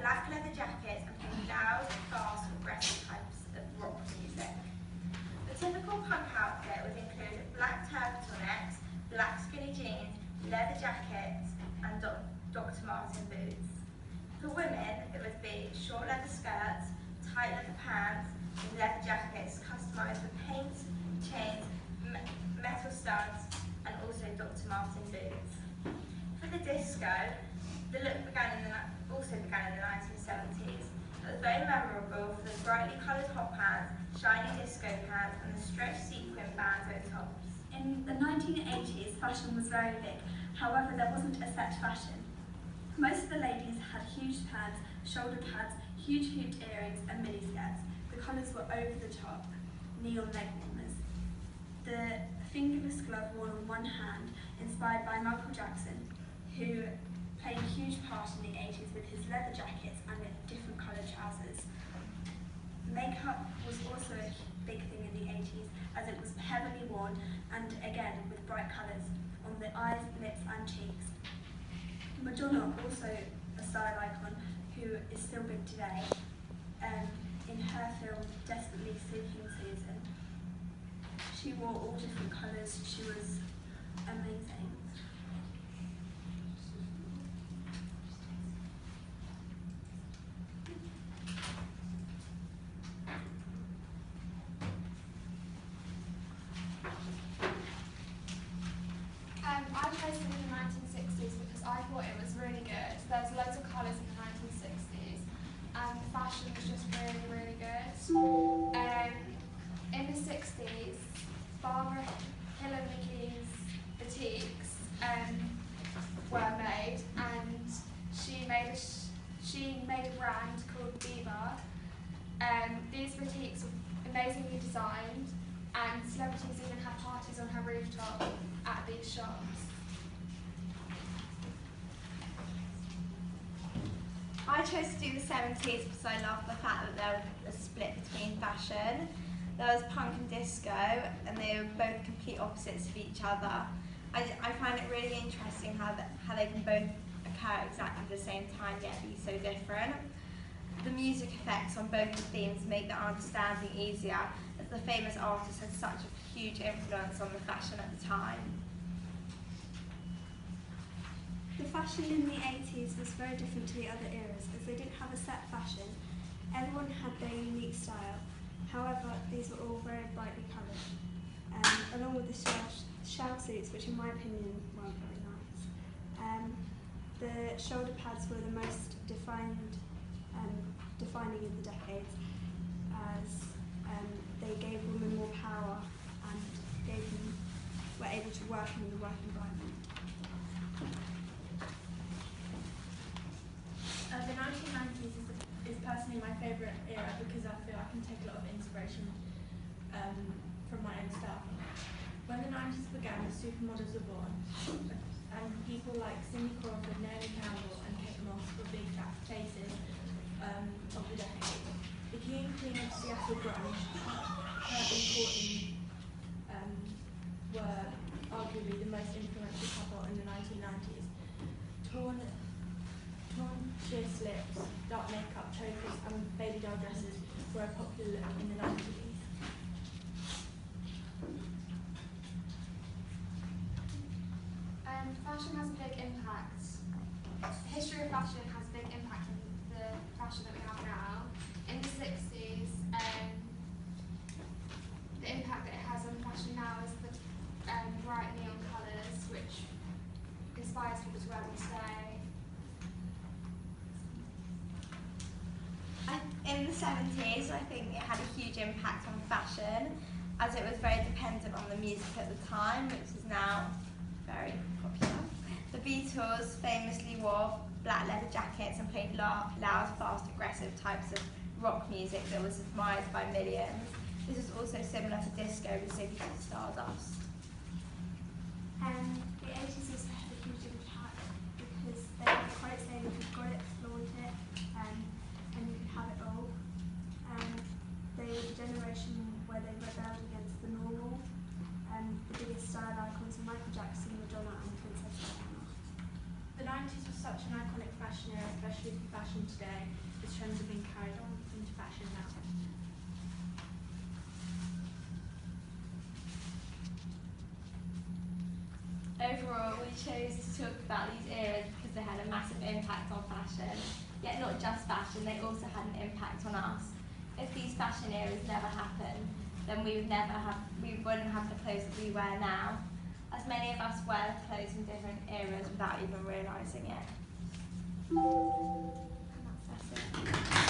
black leather jackets and played loud, fast, aggressive types of rock music. The typical punk outfit would include black turtlenecks, black skinny jeans, leather jackets and Dr. Martin boots. For women, it would be short leather skirts, tight leather pants, and leather jackets customised with paint, chains, metal studs, and also Dr. Martin boots. For the disco, the look also began in the 1970s. It was very memorable for the brightly coloured hot pants, shiny disco pants, and the stretched sequin bandeau tops. In the 1980s, fashion was very big. However, there wasn't a set fashion. Most of the ladies had huge pads, shoulder pads, huge hooped earrings, and mini skirts. The collars were over the top, neon leg warmers. The fingerless glove worn on one hand, inspired by Michael Jackson, who played a huge part in the 80s with his leather jackets and different coloured trousers. Makeup was also a big thing in the 80s, as it was heavily worn and again with bright colours on the eyes, lips and cheeks. Madonna, also a style icon who is still big today, in her film Desperately Seeking Susan, she wore all different colours. She was amazing. I chose it in the 1960s because I thought it was really good. There's loads of colours in the 1960s and the fashion was just really, really good. In the 60s, Barbara Hill and Mickey's boutiques were made, and she made a brand called Viva. These boutiques were amazingly designed, and celebrities even had parties on her rooftop at these shops. I chose to do the 70s because I love the fact that there was a split between fashion. There was punk and disco, and they were both complete opposites of each other. I find it really interesting how they can both occur at exactly the same time yet be so different. The music effects on both the themes make the understanding easier, as the famous artist had such a huge influence on the fashion at the time. The fashion in the 80s was very different to the other eras, as they didn't have a set fashion. Everyone had their unique style. However, these were all very brightly coloured, along with the shell suits, which in my opinion weren't very nice. The shoulder pads were the most defining of the decades, as they gave women more power and were able to work in the work environment. The 1990s is personally my favourite era because I feel I can take a lot of inspiration from my own stuff. When the 90s began, the supermodels were born, and people like Cindy Crawford, Naomi Campbell and Kate Moss were big faces of the decade. The King and Queen of Seattle grunge, Kurt and Courtney, were arguably the most influential couple in the 1990s. Torn sheer slips, dark makeup, chokers and baby doll dresses were a popular look in the 90s. Fashion has a big impact. The history of fashion has a big impact on the fashion that we have now. In the 60s, the impact that it has on fashion now is the bright neon colours, which inspires people to wear them today. In the 70s, I think it had a huge impact on fashion, as it was very dependent on the music at the time, which is now very popular. The Beatles famously wore black leather jackets and played loud, fast, aggressive types of rock music that was admired by millions. This is also similar to disco with Ziggy Stardust. The 80s also had a huge impact because they were quite saying if you've got it, flaunt it, and you can have it all. They were the generation where they rebelled against the normal. The biggest style icons were Michael Jackson, Madonna and Princess Diana. The 90s was such an iconic fashion era, especially for into fashion today, as trends have been carried on into fashion now. Overall, we chose to talk about these eras because they had a massive impact on fashion. Yet not just fashion, they also had an impact on us. If these fashion eras never happened, then we wouldn't have the clothes that we wear now, as many of us wear clothes from different eras without even realising it. And that's it.